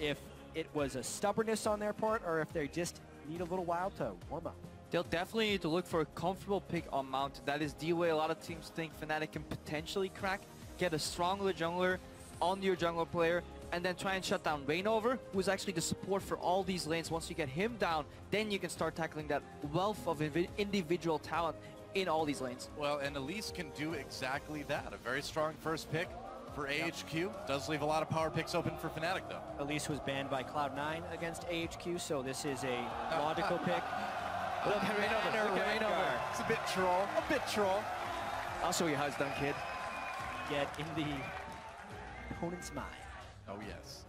if it was a stubbornness on their part or if they just need a little while to warm up. They'll definitely need to look for a comfortable pick on Mountain. That is the way a lot of teams think Fnatic can potentially crack. Get a stronger jungler on your jungler player, and then try and shut down Reignover, who is actually the support for all these lanes. Once you get him down, then you can start tackling that wealth of individual talent in all these lanes. Well, and Elise can do exactly that. A very strong first pick for AHQ. Does leave a lot of power picks open for Fnatic, though. Elise was banned by Cloud9 against AHQ, so this is a logical pick. Look at Reignover. It's a bit troll. A bit troll. I'll show you how it's done, kid. Get in the opponent's mind. Oh, yes.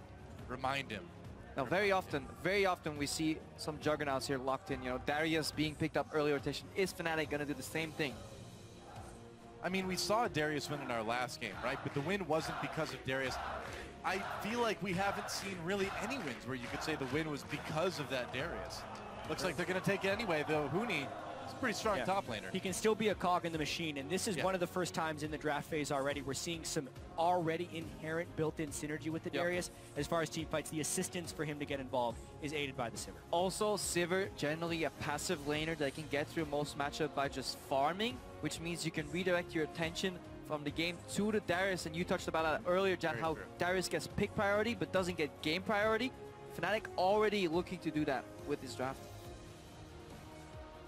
Remind him. Now, very often we see some juggernauts here locked in. You know, Darius being picked up early rotation. Is Fnatic going to do the same thing? I mean, we saw Darius win in our last game, right? But the win wasn't because of Darius. I feel like we haven't seen really any wins where you could say the win was because of that Darius. Looks like they're going to take it anyway, though. Huni is a pretty strong top laner. He can still be a cog in the machine, and this is one of the first times in the draft phase already we're seeing some already inherent built-in synergy with the Darius. As far as team fights, the assistance for him to get involved is aided by the Sivir. Also, Sivir, generally a passive laner that can get through most matchup by just farming, which means you can redirect your attention from the game to the Darius, and you touched about that earlier, Jan, how Darius gets pick priority but doesn't get game priority. Fnatic already looking to do that with this draft.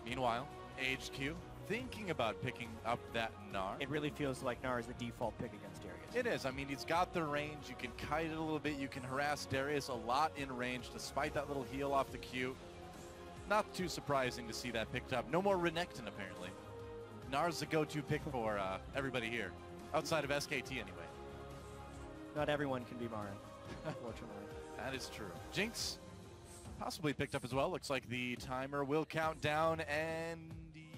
Meanwhile, AHQ thinking about picking up that Gnar. It really feels like Gnar is the default pick against Darius. It is. I mean, he's got the range. You can kite it a little bit. You can harass Darius a lot in range, despite that little heal off the Q. Not too surprising to see that picked up. No more Renekton, apparently. Gnar's the go-to pick for everybody here, outside of SKT anyway. Not everyone can be Marin, unfortunately. That is true. Jinx possibly picked up as well. Looks like the timer will count down, and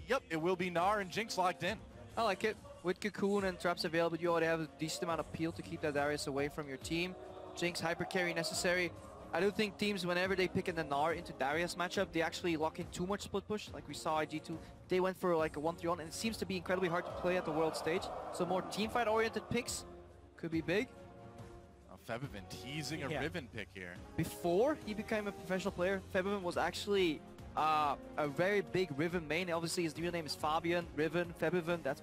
yep, it will be Gnar and Jinx locked in. I like it. With Cocoon and traps available, you already have a decent amount of peel to keep that Darius away from your team. Jinx hyper carry necessary. I do think teams, whenever they pick in the Gnar into Darius matchup, they actually lock in too much split push, like we saw IG2. They went for like a 1-3-1, and it seems to be incredibly hard to play at the world stage. So more teamfight oriented picks could be big. Febiven teasing a Riven pick here. Before he became a professional player, Febiven was actually a very big Riven main. Obviously, his real name is Fabian, Riven, Febiven. That's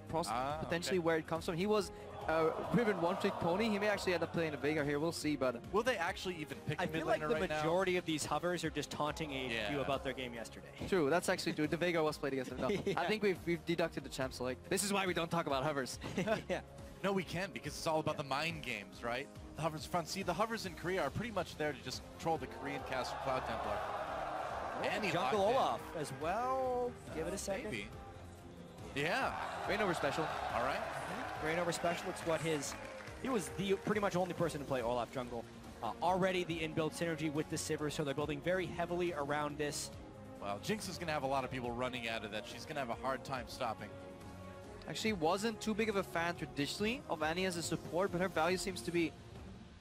potentially where it comes from. He was a Riven one-trick pony. He may actually end up playing a Veigar here. We'll see, but... Will they actually even pick a mid laner right now? I feel like the majority of these hovers are just taunting AHQ about their game yesterday. True, that's actually true. The Veigar was played against him. No, I think we've deducted the champ select. This is why we don't talk about hovers. No, we can, because it's all about the mind games, right? The hovers front. See, the hovers in Korea are pretty much there to just troll the Korean caster Cloud Templar. And Jungle Olaf as well. Give it a second. Maybe. Yeah. Reignover special. All right. Reignover special. It's what he was the pretty much only person to play Olaf jungle. Already the inbuilt synergy with the Sivir, so they're building very heavily around this. Well, Jinx is going to have a lot of people running out of that. She's going to have a hard time stopping. Actually wasn't too big of a fan traditionally of Annie as a support, but her value seems to be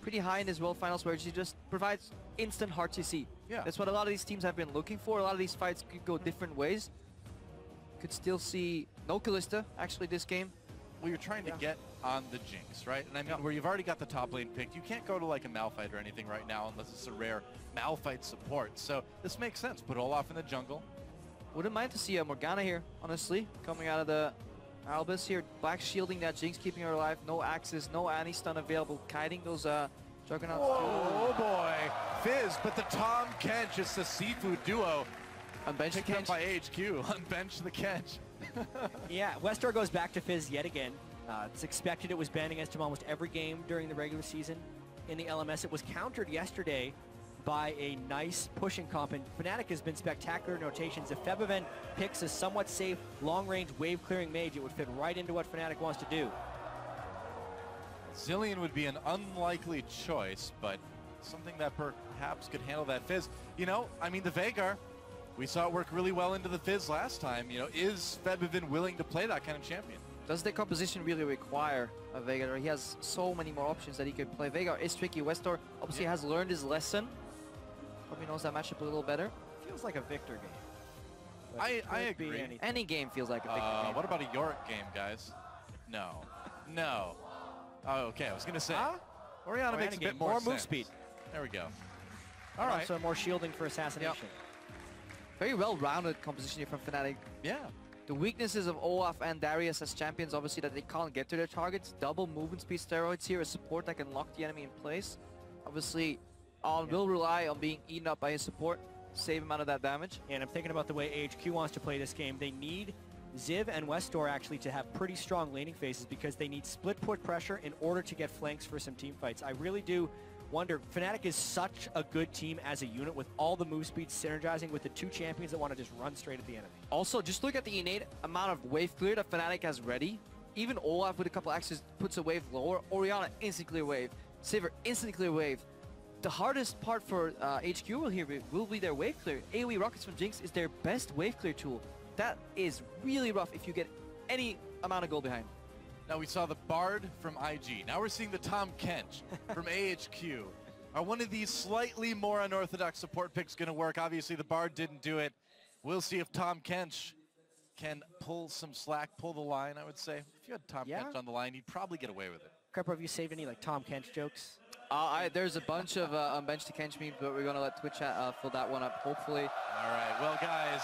pretty high in this World Finals, where she just provides instant hard CC. Yeah. That's what a lot of these teams have been looking for. A lot of these fights could go different ways. Could still see no Kalista actually this game. Well, you're trying to get on the Jinx, right? And I mean, where you've already got the top lane picked, you can't go to like a Malphite or anything right now unless it's a rare Malphite support. So this makes sense. Put Olaf in the jungle. Wouldn't mind to see a Morgana here, honestly, coming out of the Albus here. Black shielding that Jinx, keeping her alive. No axes, no Annie stun available. Kiting those Juggernauts. Oh boy, Fizz, but the Tom Kench, it's the seafood duo. Unbench the Kench. By HQ, unbench the Kench. Yeah, Westar goes back to Fizz yet again. It's expected. It was banned against him almost every game during the regular season in the LMS. It was countered yesterday by a nice pushing comp, and Fnatic has been spectacular notations. If Febiven picks a somewhat safe, long-range, wave-clearing mage, it would fit right into what Fnatic wants to do. Zilean would be an unlikely choice, but something that perhaps could handle that Fizz. You know, I mean, the Veigar, we saw it work really well into the Fizz last time. You know, is Febiven willing to play that kind of champion? Does the composition really require a Veigar? He has so many more options that he could play. Veigar is tricky. Westar obviously has learned his lesson. Probably knows that matchup a little better. Feels like a Victor game. I agree. Any game feels like a Victor game. What about a Yorick game, guys? No. No. Oh, okay, I was going to say. Orianna makes a bit more move sense. speed. There we go. All right. Also more shielding for assassination. Very well-rounded composition here from Fnatic. Yeah. The weaknesses of Olaf and Darius as champions, obviously, that they can't get to their targets. Double movement speed steroids here, a support that can lock the enemy in place. Obviously, will rely on being eaten up by his support, save him out of that damage. And I'm thinking about the way AHQ wants to play this game. They need Ziv and Westor actually to have pretty strong laning phases because they need split put pressure in order to get flanks for some team fights. I really do wonder, Fnatic is such a good team as a unit with all the move speeds synergizing with the two champions that want to just run straight at the enemy. Also, just look at the innate amount of wave clear that Fnatic has ready. Even Olaf with a couple axes puts a wave lower. Orianna instant clear wave. Sivir instant clear wave. The hardest part for HQ will be their wave clear. AoE rockets from Jinx is their best wave clear tool. That is really rough if you get any amount of gold behind. Now we saw the Bard from IG. Now we're seeing the Tom Kench from AHQ. Are one of these slightly more unorthodox support picks going to work? Obviously the Bard didn't do it. We'll see if Tom Kench can pull some slack, pull the line, I would say. If you had Tom Kench on the line, he'd probably get away with it. Crepo, have you saved any like Tom Kench jokes? There's a bunch of unbench to Kench memes, but we're going to let Twitch chat fill that one up, hopefully. All right, well guys,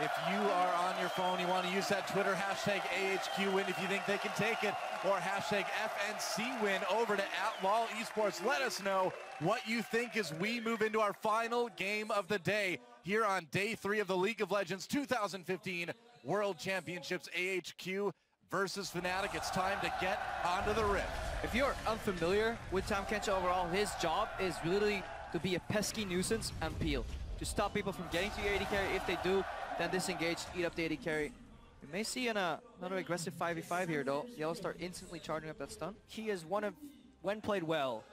if you are on your phone, you want to use that Twitter hashtag AHQWin if you think they can take it, or hashtag FNCWin over to @LOL Esports. Let us know what you think as we move into our final game of the day here on day 3 of the League of Legends 2015 World Championships. AHQ versus Fnatic. It's time to get onto the rift. If you're unfamiliar with Tom Kench overall, his job is really to be a pesky nuisance and peel. To stop people from getting to your AD carry. If they do, then disengage, eat up the AD carry. We may see another aggressive 5v5 here though. Yellowstar instantly charging up that stun. He is one of, when played well,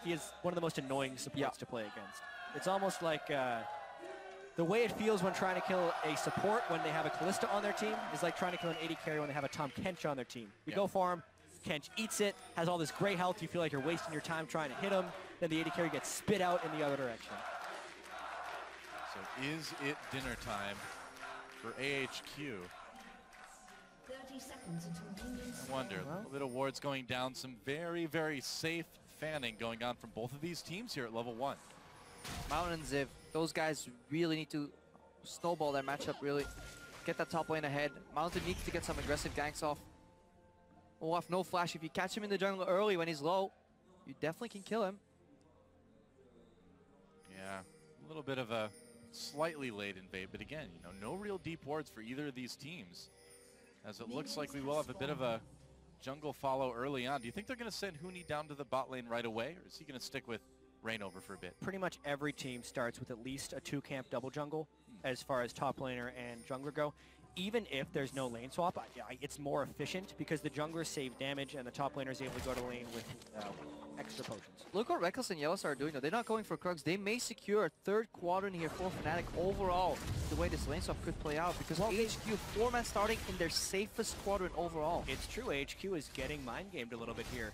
he is one of the most annoying supports to play against. It's almost like the way it feels when trying to kill a support when they have a Kalista on their team is like trying to kill an AD carry when they have a Tom Kench on their team. You go for him, Kench eats it, has all this great health, you feel like you're wasting your time trying to hit him, then the AD carry gets spit out in the other direction. So is it dinner time for AHQ? 30 seconds until minions. I wonder, a little bit of wards going down, some very, very safe fanning going on from both of these teams here at level 1. Mountain and Ziv, those guys really need to snowball their matchup, really. Get that top lane ahead. Mountain needs to get some aggressive ganks off. Olaf, no flash. If you catch him in the jungle early when he's low, you definitely can kill him. Yeah, a little bit of a slightly late invade, but again, you know, no real deep wards for either of these teams. As it looks like we will have a bit of a jungle follow early on. Do you think they're going to send Huni down to the bot lane right away, or is he going to stick with Reignover for a bit? Pretty much every team starts with at least a 2-camp double jungle as far as top laner and jungler go. Even if there's no lane swap, it's more efficient because the junglers save damage and the top laner is able to go to lane with extra potions. Look what Reckless and Yellowstar are doing though. They're not going for Krugs. They may secure a 3rd quadrant here for Fnatic overall, the way this lane swap could play out, because AHQ 4-man starting in their safest quadrant overall. It's true, AHQ is getting mind-gamed a little bit here.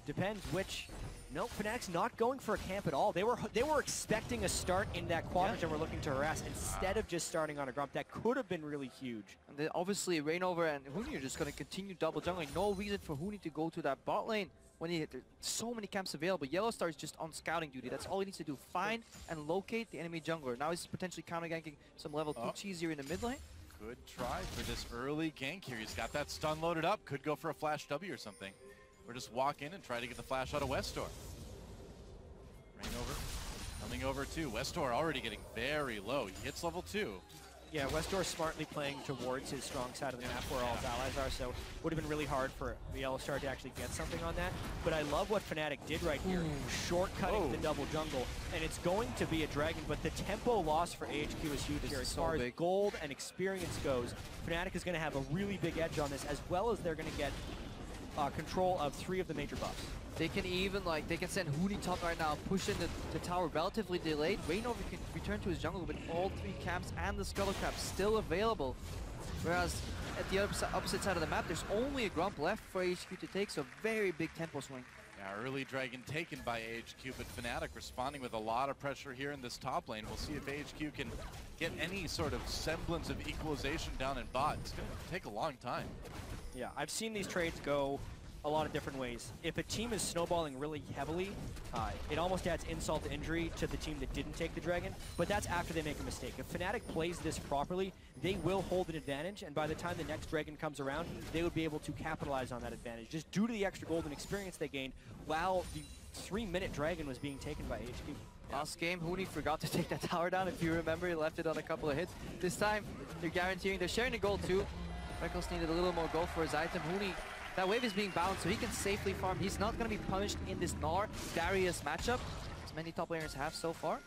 Depends which... No, Fnatic's not going for a camp at all. They were expecting a start in that quadrant and were looking to harass instead of just starting on a grump. That could have been really huge. And then obviously Reignover and Huni are just going to continue double jungling. No reason for Huni to go to that bot lane when there's so many camps available. Yellowstar is just on scouting duty. That's all he needs to do. Find and locate the enemy jungler. Now he's potentially counter-ganking some level 2 cheese here in the mid lane. Good try for this early gank here. He's got that stun loaded up. Could go for a flash W or something. Or just walk in and try to get the flash out of Westor. Reignover coming over too. Westor already getting very low. He hits level 2. Yeah, Westor smartly playing towards his strong side of the map where all his allies are, so would have been really hard for the Yellowstar to actually get something on that. But I love what Fnatic did right here, shortcutting the double jungle, and it's going to be a dragon, but the tempo loss for AHQ is huge here. As far as gold and experience goes, Fnatic is going to have a really big edge on this, as well as they're going to get control of 3 of the major buffs. They can even, they can send Huni top right now, push in the tower relatively delayed. Reignover can return to his jungle with all 3 camps and the Scuttle Crab still available. Whereas at the opposite side of the map, there's only a Grump left for AHQ to take, so very big tempo swing. Yeah, early dragon taken by AHQ, but Fnatic responding with a lot of pressure here in this top lane. We'll see if AHQ can get any sort of semblance of equalization down in bot. It's going to take a long time. Yeah, I've seen these trades go a lot of different ways. If a team is snowballing really heavily, it almost adds insult to injury to the team that didn't take the Dragon, but that's after they make a mistake. If Fnatic plays this properly, they will hold an advantage, and by the time the next Dragon comes around, they would be able to capitalize on that advantage, just due to the extra golden experience they gained, while the 3-minute Dragon was being taken by AHQ. Last game, Huni forgot to take that tower down. If you remember, he left it on a couple of hits. This time, they're guaranteeing, they're sharing the gold too. Rekkles needed a little more gold for his item. Huni, that wave is being bound, so he can safely farm. He's not going to be punished in this Gnar Darius matchup, as many top laners have so far.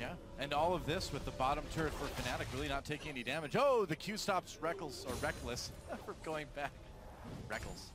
Yeah, and all of this with the bottom turret for Fnatic really not taking any damage. Oh, the Q stops Rekkles, or Reckless, from going back. Rekkles.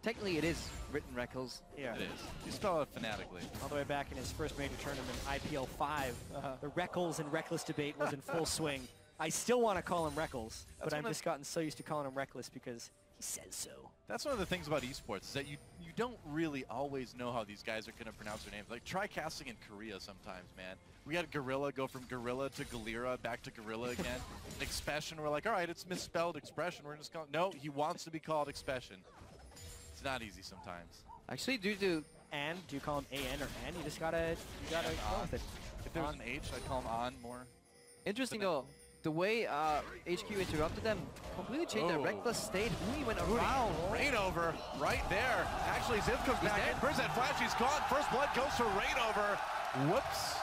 Technically, it is written Rekkles. Yeah. It is. You spell it phonetically. All the way back in his first major tournament, IPL 5, the Rekkles and Reckless debate was in full swing. I still want to call him Rekkles, but I've just gotten so used to calling him Reckless because he says so. That's one of the things about esports, is that you don't really always know how these guys are going to pronounce their names. Like, try casting in Korea sometimes, man. We had Gorilla go from Gorilla to Galira, back to Gorilla again. Expression, we're like, all right, it's misspelled Expression. We're just going, no, he wants to be called Expression. It's not easy sometimes. Actually, due to... And, do you call him AN or N? You gotta go with it. If there was an H, I'd call him On more. Interesting though, the way HQ interrupted them completely changed their reckless state. Huni went around. Rainover right there. Actually, Ziv comes back in. Where's that flash? He's gone. First blood goes to Rainover. Whoops.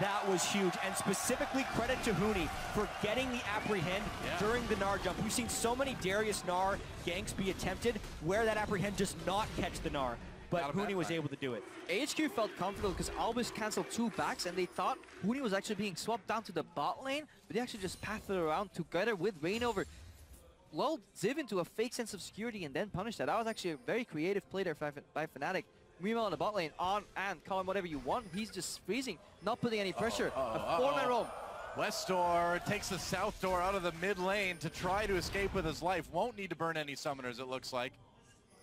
That was huge, and specifically credit to Huni for getting the apprehend during the Gnar jump. We've seen so many Darius Gnar ganks be attempted where that apprehend does not catch the Gnar, but Huni was able to do it. AHQ felt comfortable because Albus canceled 2 backs, and they thought Huni was actually being swapped down to the bot lane, but they actually just pathed it around together with Rainover. Lulled Ziv into a fake sense of security and then punished that. That was actually a very creative play there by Fnatic. Meanwhile, in the bot lane, on and call him whatever you want. He's just freezing, not putting any pressure. A 4-man roam. West door takes the south door out of the mid lane to try to escape with his life. Won't need to burn any summoners, it looks like.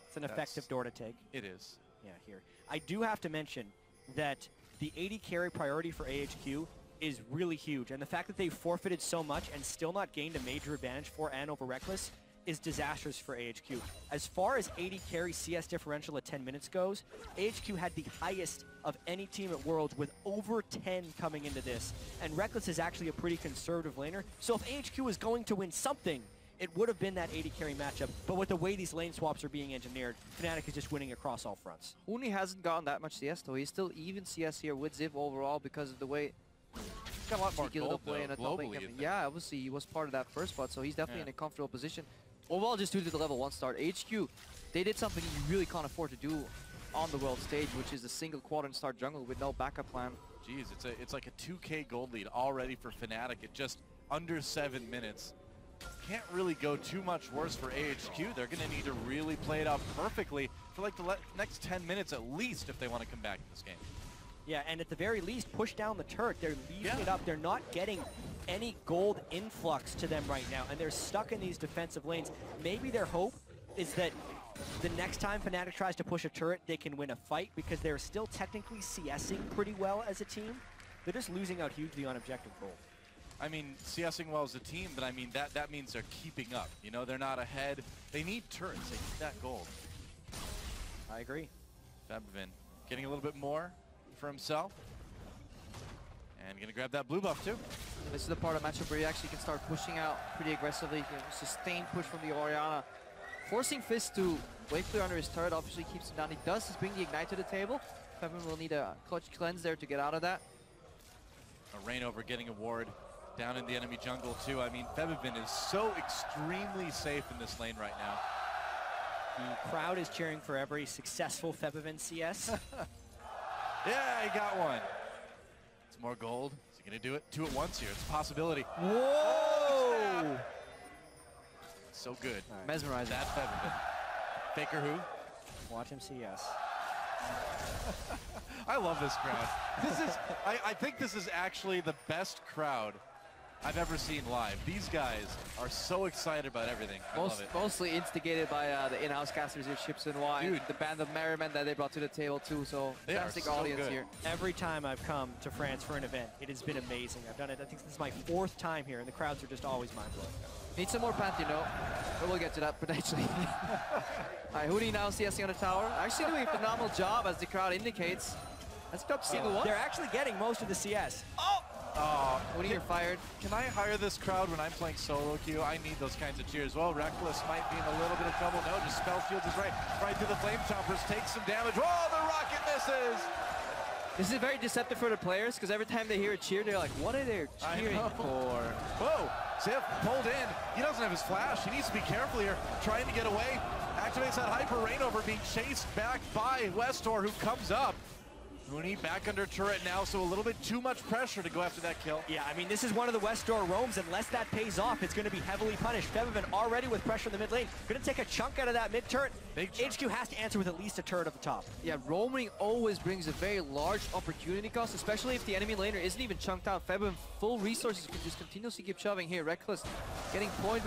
It's an effective door to take. It is. Yeah, here. I do have to mention that the 80 carry priority for AHQ is really huge, and the fact that they forfeited so much and still not gained a major advantage for Ann over Reckless is disastrous for AHQ. As far as 80 carry CS differential at 10 minutes goes, AHQ had the highest of any team at Worlds with over 10 coming into this. And Reckless is actually a pretty conservative laner, so if AHQ is going to win something, it would have been that 80 carry matchup. But with the way these lane swaps are being engineered, Fnatic is just winning across all fronts. Huni hasn't gotten that much CS though. He's still even CS here with Ziv overall because of the way... He's got a lot more gold play in a top lane. Yeah, obviously he was part of that first spot, so he's definitely in a comfortable position. Overall, just due to the level 1 start, HQ, they did something you really can't afford to do on the world stage, which is a single quadrant start jungle with no backup plan. Jeez, it's like a 2K gold lead already for Fnatic at just under 7 minutes. Can't really go too much worse for AHQ. They're going to need to really play it out perfectly for like the next 10 minutes at least if they want to come back in this game. Yeah, and at the very least, push down the turret. They're leaving it up. They're not getting any gold influx to them right now, and they're stuck in these defensive lanes. Maybe their hope is that the next time Fnatic tries to push a turret, they can win a fight because they're still technically CSing pretty well as a team. They're just losing out hugely on objective gold. I mean, CSing well as a team, but I mean, that means they're keeping up. You know, they're not ahead. They need turrets. They need that gold. I agree. Febvin getting a little bit more for himself. And gonna grab that blue buff too. This is the part of the matchup where you actually can start pushing out pretty aggressively. You know, sustained push from the Orianna. Forcing Fist to wave clear under his turret obviously keeps him down. He does just bring the Ignite to the table. Febvin will need a clutch cleanse there to get out of that. A Rainover getting a ward down in the enemy jungle too. I mean, Febvin is so extremely safe in this lane right now. The crowd is cheering for every successful Febvin CS. Yeah, he got one. It's more gold. Is he going to do it? 2 at once here. It's a possibility. Whoa! So good. Right. Mesmerizing. That Febvin. Faker who? Watch him CS. I love this crowd. This is, I think this is actually the best crowd I've ever seen live. These guys are so excited about everything. I love it. Mostly instigated by the in-house casters here, Chips and Y. Dude, the band of merrymen that they brought to the table too. So fantastic audience here. Every time I've come to France for an event, it has been amazing. I've done it, I think this is my 4th time here, and the crowds are just always mind-blowing. Need some more Pantheon, no. But we'll get to that potentially. Alright, Huni now CSing on the tower. Actually doing a phenomenal job as the crowd indicates. Let's go up to single one. They're actually getting most of the CS. Oh, Huni, you're fired. Can I hire this crowd when I'm playing solo queue? I need those kinds of cheers. Well, Reckless might be in a little bit of trouble. No, just spell shields is right through the Flame Chompers, takes some damage. Oh, the rocket misses! This is very deceptive for the players because every time they hear a cheer, they're like, what are they cheering for? Whoa, Ziv pulled in. He doesn't have his flash. He needs to be careful here, trying to get away. Activates that Hyper Rainover, being chased back by Westor, who comes up. Huni back under turret now, so a little bit too much pressure to go after that kill. Yeah, I mean, this is one of the Westor roams. Unless that pays off, it's going to be heavily punished. Febiven already with pressure in the mid lane. Going to take a chunk out of that mid turret. HQ has to answer with at least a turret at the top. Yeah, roaming always brings a very large opportunity cost, especially if the enemy laner isn't even chunked out. Febiven, full resources, can just continuously keep shoving here. Reckless getting poked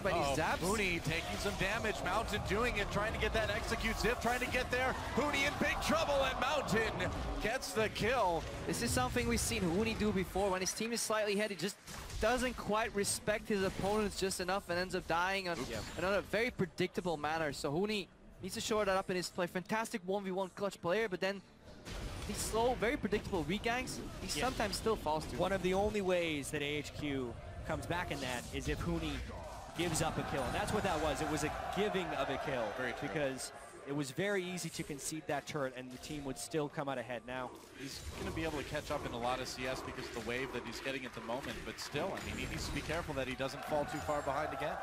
by these zaps. Huni taking some damage. Mountain doing it, trying to get that execute. Ziv trying to get there. Huni in big trouble, and Mountain gets the kill. This is something we've seen Huni do before. When his team is slightly ahead, he just doesn't quite respect his opponents just enough and ends up dying on another very predictable manner. So Huni needs to shore that up in his play. Fantastic 1v1 clutch player, but then these slow, very predictable regangs, he sometimes still falls to. One of the only ways that AHQ comes back in that is if Huni gives up a kill. And that's what that was. It was a giving of a kill. Very true. Because it was very easy to concede that turret and the team would still come out ahead. Now, he's going to be able to catch up in a lot of CS because of the wave that he's getting at the moment, but still, I mean, he needs to be careful that he doesn't fall too far behind again.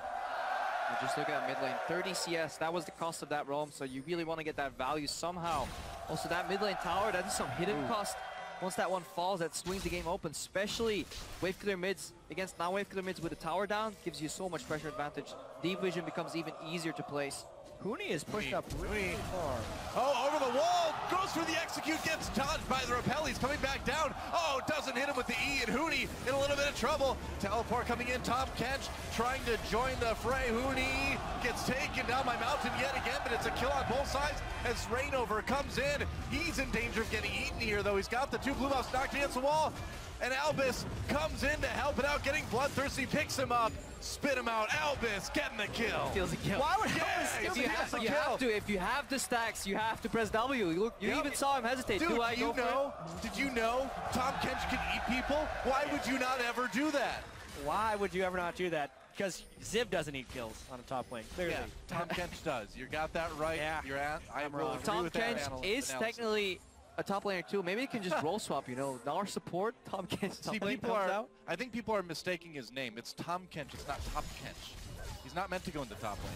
Just look at mid lane, 30 CS, that was the cost of that roam, so you really want to get that value somehow. Also, that mid lane tower, that is some hidden cost. Once that one falls, that swings the game open, especially wave clear mids against non-wave clear mids with the tower down, gives you so much pressure advantage. Deep vision becomes even easier to place. Huni is pushed up really far. Oh, over the wall, goes for the execute, gets dodged by the repel. He's coming back down. Oh, doesn't hit him with the E, and Huni in a little bit of trouble. Teleport coming in, Tom Kench trying to join the fray. Huni gets taken down by Mountain yet again, but it's a kill on both sides as Rainover comes in. He's in danger of getting eaten here, though. He's got the two blue buffs knocked against the wall, and Albus comes in to help it out, getting bloodthirsty, picks him up, spit him out. Albus getting the kill. Steals a kill. Why would Albus steal you have to. If you have the stacks, you have to press W. You even saw him hesitate. Dude, Do I go for it? Did you know Tom Kench can eat people? Why would you not ever do that? Why would you ever not do that? Because Ziv doesn't eat kills on a top lane, clearly. Yeah, Tom Kench does. You got that right. Yeah. I'm wrong. Tom Kench is technically a top laner too. Maybe he can just role swap, you know, Gnar support, Tom Kench top lane comes out. I think people are mistaking his name. It's Tom Kench, it's not Top Kench. He's not meant to go into top lane.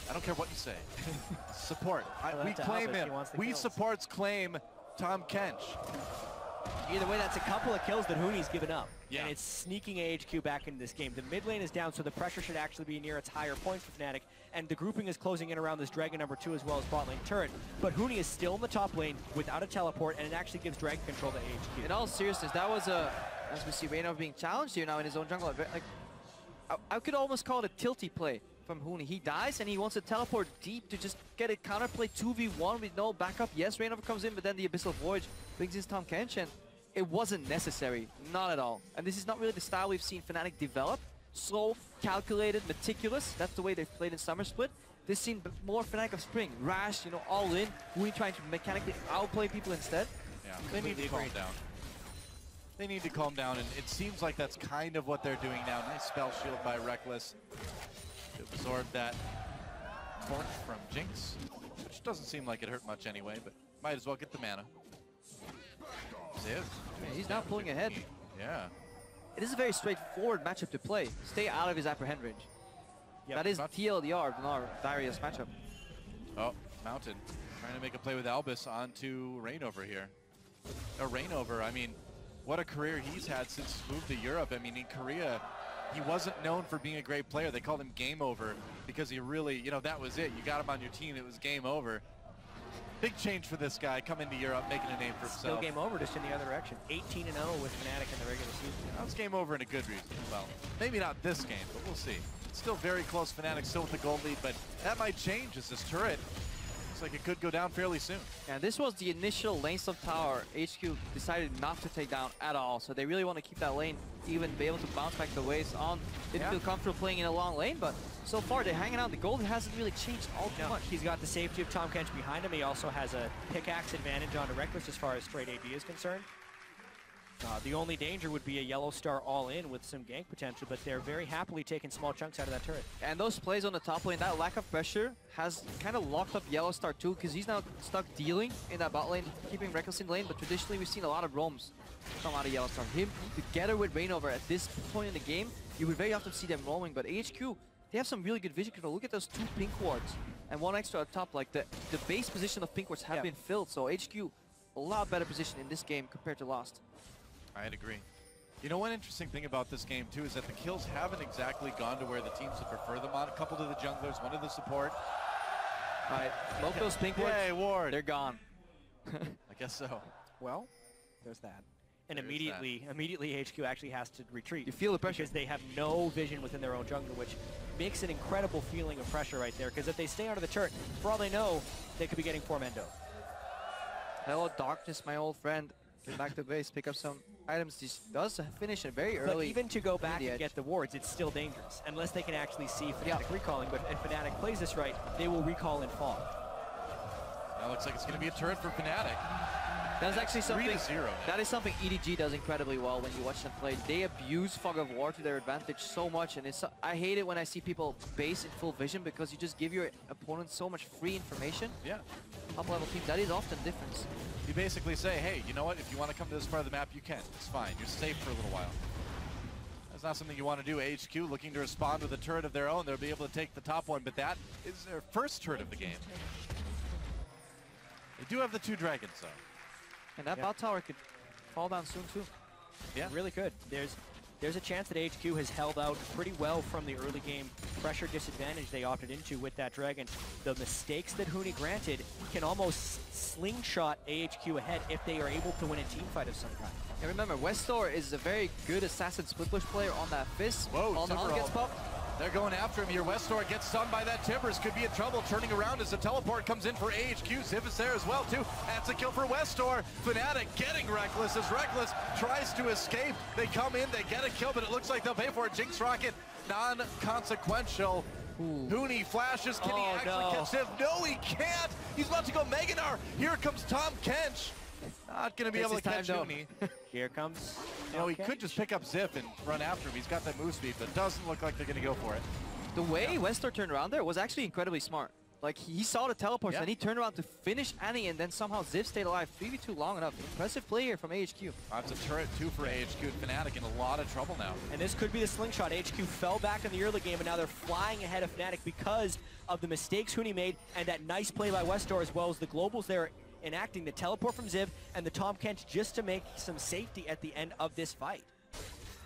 I don't care what you say. Support. We claim him. We supports claim Tom Kench. Either way, that's a couple of kills that Huni's given up. Yeah. And it's sneaking AHQ back into this game. The mid lane is down, so the pressure should actually be near its higher point for Fnatic. And the grouping is closing in around this Dragon #2 as well as bot lane turret. But Huni is still in the top lane without a teleport, and it actually gives Dragon control to AHQ. In all seriousness, that was a, as we see Rainover being challenged here now in his own jungle. Like, I could almost call it a tilty play from Huni. He dies and he wants to teleport deep to just get a counterplay 2v1 with no backup. Yes, Rainover comes in, but then the Abyssal Voyage brings in Tom Kench, and it wasn't necessary, not at all. And this is not really the style we've seen Fnatic develop. Slow, calculated, meticulous. That's the way they've played in Summer Split. This scene more Fnatic of Spring. Rash, you know, all in. Huni trying to mechanically outplay people instead. Yeah, they need to calm down. They need to calm down, and it seems like that's kind of what they're doing now. Nice spell shield by Reckless to absorb that torch from Jinx, which doesn't seem like it hurt much anyway, but might as well get the mana. Ziv. Man, he's now pulling ahead. Yeah. It is a very straightforward matchup to play. Stay out of his apprehend range. That is TLDR in our Darius matchup. Oh, Mountain trying to make a play with Albus onto Rainover here. Rainover, I mean, what a career he's had since he's moved to Europe. I mean, in Korea, he wasn't known for being a great player. They called him Game Over because he really, you know, that was it. You got him on your team, it was game over. Big change for this guy, coming to Europe, making a name for himself. Still game over, just in the other direction. 18-0 with Fnatic in the regular season. That was game over in a good reason. Well, maybe not this game, but we'll see. It's still very close. Fnatic still with the gold lead, but that might change as this turret Looks like it could go down fairly soon. And this was the initial lane stuff tower HQ decided not to take down at all. So they really want to keep that lane, even be able to bounce back the waves on. Didn't feel comfortable playing in a long lane, but so far they're hanging out. The gold hasn't really changed all too much. He's got the safety of Tahm Kench behind him. He also has a pickaxe advantage onto Reckless as far as straight AD is concerned. The only danger would be a yellow star all in with some gank potential, but they're very happily taking small chunks out of that turret. And those plays on the top lane, that lack of pressure has kind of locked up Yellow Star too, because he's now stuck dealing in that bot lane, keeping Reckless in lane, but traditionally we've seen a lot of roams come out of Yellow Star. Him together with Reignover at this point in the game, you would very often see them roaming, but AHQ, they have some really good vision control. Look at those 2 pink wards and 1 extra up top. Like the base position of pink wards have been filled, so HQ, a lot better position in this game compared to last. I'd agree. You know, one interesting thing about this game, too, is that the kills haven't exactly gone to where the teams would prefer them on. A couple to the junglers, 1 to the support. All right, both those pink wards, ward. they're gone. I guess so. Well, there's that. And There's immediately HQ actually has to retreat. You feel the pressure. Because they have no vision within their own jungle, which makes an incredible feeling of pressure right there. Because if they stay under the turret, for all they know, they could be getting 4-man-do. Hello, Darkness, my old friend. Get back to base, pick up some items. This does finish it very early. But even to go back the and edge. get the wards, it's still dangerous. Unless they can actually see Fnatic recalling. But if Fnatic plays this right, they will recall and fall. Now looks like it's going to be a turret for Fnatic. That's actually something. 3-0 now. That is something EDG does incredibly well when you watch them play. They abuse Fog of War to their advantage so much, and I hate it when I see people base in full vision because you just give your opponent so much free information. Yeah. Top level teams, that is often the difference. You basically say, hey, you know what? If you want to come to this part of the map, you can. It's fine. You're safe for a little while. That's not something you want to do. HQ looking to respond with a turret of their own. They'll be able to take the top one, but that is their first turret of the game. They do have the 2 dragons, though. And that bot tower could fall down soon, too. Yeah, really could. There's a chance that HQ has held out pretty well from the early game pressure disadvantage they opted into with that dragon. The mistakes that Huni granted can almost slingshot AHQ ahead if they are able to win a team fight of some kind. And remember, Westor is a very good assassin split push player on that Fizz. Whoa, All the Timber gets popped. They're going after him here. Westor gets stunned by that Timbers. Could be in trouble. Turning around as the teleport comes in for AHQ. Ziv is there as well, too. That's a kill for Westor. Fnatic getting Reckless as Reckless tries to escape. They come in, they get a kill, but it looks like they'll pay for it. Jinx Rocket, non-consequential. Huni flashes. Can he actually catch Ziv? No, he can't. He's about to go Meganar. Here comes Tahm Kench. Not going to be able to catch Huni. Here comes. You know, he could just pick up Ziv and run after him. He's got that move speed, but it doesn't look like they're going to go for it. The way Westor turned around there was actually incredibly smart. Like, he saw the teleports and he turned around to finish Annie, and then somehow Ziv stayed alive 3v2 long enough. Impressive play here from AHQ. That's a turret, 2 for AHQ, and Fnatic in a lot of trouble now. And this could be the slingshot. HQ fell back in the early game, and now they're flying ahead of Fnatic because of the mistakes Huni made and that nice play by Westor, as well as the globals there enacting the teleport from Ziv and the Tahm Kench just to make some safety at the end of this fight.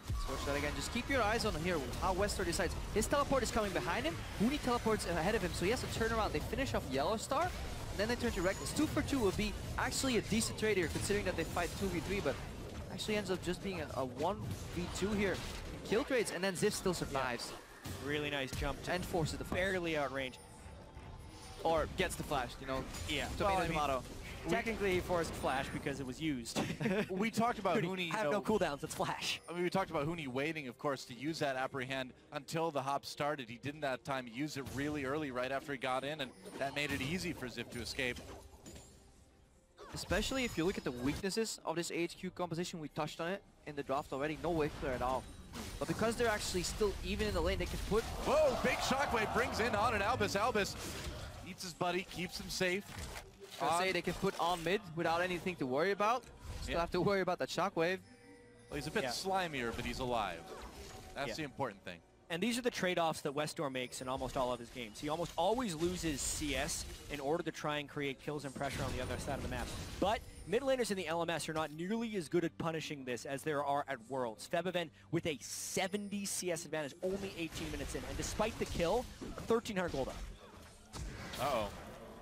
Let's watch that again. Just keep your eyes on here how Westor decides. His teleport is coming behind him. Huni teleports ahead of him, so he has to turn around. They finish off Yellow Star, and then they turn to Reckless. 2 for 2 would be actually a decent trade here, considering that they fight 2v3, but actually ends up just being a 1v2 here. Kill trades, and then Ziv still survives. Really nice jump to And forces the fight. barely outrange. Or gets the flash, you know. Yeah. Tomato. Technically, he forced flash because it was used. We talked about Huni. Have no cooldowns, it's flash. I mean, we talked about Huni waiting, of course, to use that apprehend until the hop started. He didn't that time. He used it really early, right after he got in, and that made it easy for Ziv to escape. Especially if you look at the weaknesses of this AHQ composition, we touched on it in the draft already. No wave clear at all. But because they're actually still even in the lane, they can put... Whoa, big shockwave brings in on and Albus. Albus eats his buddy, keeps him safe. Say they can put on mid without anything to worry about. Still have to worry about that shockwave. Well, he's a bit slimier, but he's alive. That's the important thing. And these are the trade-offs that Westor makes in almost all of his games. He almost always loses CS in order to try and create kills and pressure on the other side of the map. But mid laners in the LMS are not nearly as good at punishing this as there are at Worlds. Febiven with a 70 CS advantage, only 18 minutes in. And despite the kill, 1,300 gold up. Uh-oh.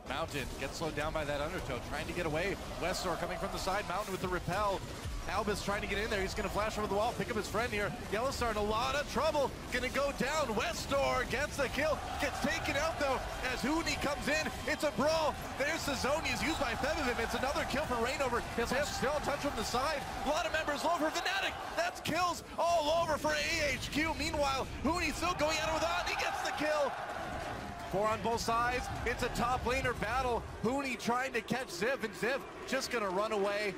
Mountain gets slowed down by that undertow, trying to get away. Westor coming from the side, Mountain with the repel. Albus trying to get in there, he's gonna flash over the wall, pick up his friend here. Yellowstar in a lot of trouble, gonna go down. Westor gets the kill, gets taken out though, as Hooney comes in, it's a brawl. There's the zone, he's used by Fevivim, it's another kill for Rainover. Ziv still a touch from the side, a lot of members low for Fnatic. That's kills all over for AHQ. Meanwhile, Hooney still going at it with On, he gets the kill. 4 on both sides, it's a top laner battle. Hooney trying to catch Ziv, and Ziv just gonna run away.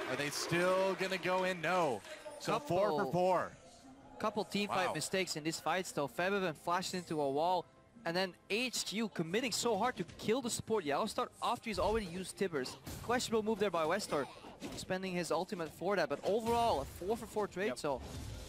Are they still gonna go in? No. So 4 for 4. Couple teamfight mistakes in this fight still. Fevivim flashed into a wall, and then AHQ committing so hard to kill the support Yellowstar after he's already used Tibbers. Questionable move there by Westor, spending his ultimate for that, but overall a 4 for 4 trade. So,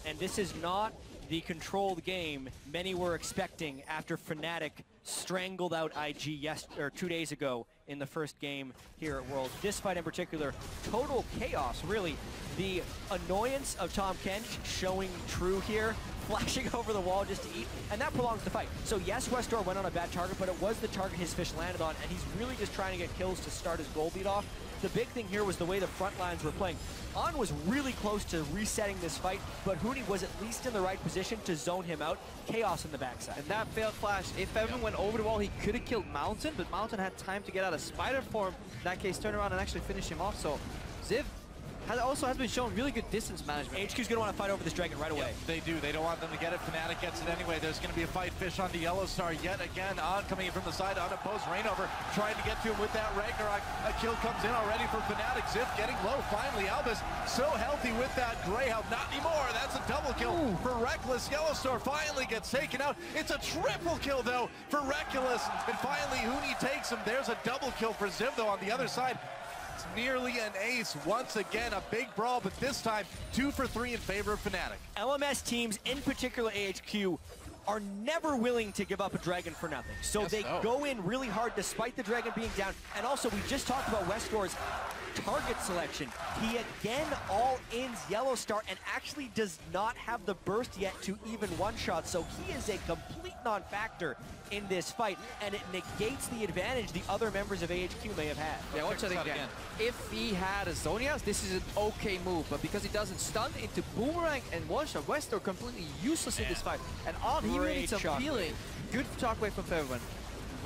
and this is not the controlled game many were expecting after Fnatic strangled out IG 2 days ago in the first game here at Worlds. This fight in particular, total chaos, really. The annoyance of Tahm Kench showing true here, flashing over the wall just to eat, and that prolongs the fight. So yes, Westor went on a bad target, but it was the target his fish landed on, and he's really just trying to get kills to start his goal lead off. The big thing here was the way the front lines were playing. On was really close to resetting this fight, but Hooney was at least in the right position to zone him out. Chaos in the backside. And that failed flash, if everyone went over the wall, he could have killed Mountain, but Mountain had time to get out of spider form. In that case, turn around and actually finish him off. So Ziv has been shown really good distance management. HQ's gonna want to fight over this dragon right away. They do. They don't want them to get it. Fnatic gets it anyway. There's going to be a fight. Fish onto Yellowstar yet again. On coming in from the side, unopposed. Rainover trying to get to him with that Ragnarok. A kill comes in already for Fnatic. Ziv getting low. Finally, Albus so healthy with that Greyhound. Not anymore. That's a double kill for Reckless. Yellowstar finally gets taken out. It's a triple kill though for Reckless. And finally, Hooney takes him. There's a double kill for Ziv though on the other side. It's nearly an ace. Once again, a big brawl, but this time 2 for 3 in favor of Fnatic. LMS teams, in particular AHQ, are never willing to give up a dragon for nothing. So they go in really hard despite the dragon being down. And also, we just talked about Westor's target selection. He again all-ins Yellowstar and actually does not have the burst yet to even one-shot. So he is a complete non-factor in this fight, and it negates the advantage the other members of AHQ may have had. Yeah, watch that again. If he had a Zonias, this is an okay move, but because he doesn't stun into Boomerang and one-shot, Westor completely useless in this fight. And On, he really needs some healing. Good shockwave from Fevivim.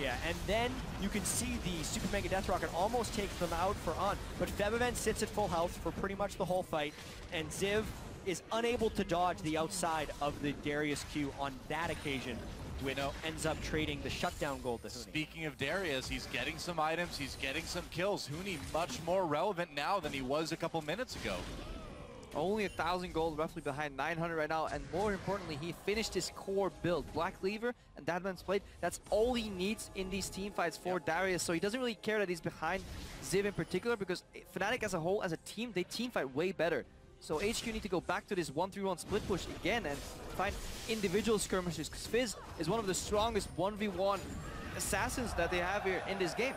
Yeah, and then you can see the Super Mega Death Rocket almost take them out for On, but Fevivim sits at full health for pretty much the whole fight, and Ziv is unable to dodge the outside of the Darius Q on that occasion, which ends up trading the shutdown gold to Hooney. Speaking of Darius, he's getting some items, he's getting some kills. Hooney much more relevant now than he was a couple minutes ago. Only 1,000 gold, roughly behind 900 right now, and more importantly, he finished his core build. Black Cleaver and Deadman's Blade, that's all he needs in these team fights for Darius, so he doesn't really care that he's behind Ziv in particular, because Fnatic as a whole, as a team, they team fight way better. So HQ need to go back to this 1-3-1 split push again and find individual skirmishes, because Fizz is one of the strongest 1v1 assassins that they have here in this game.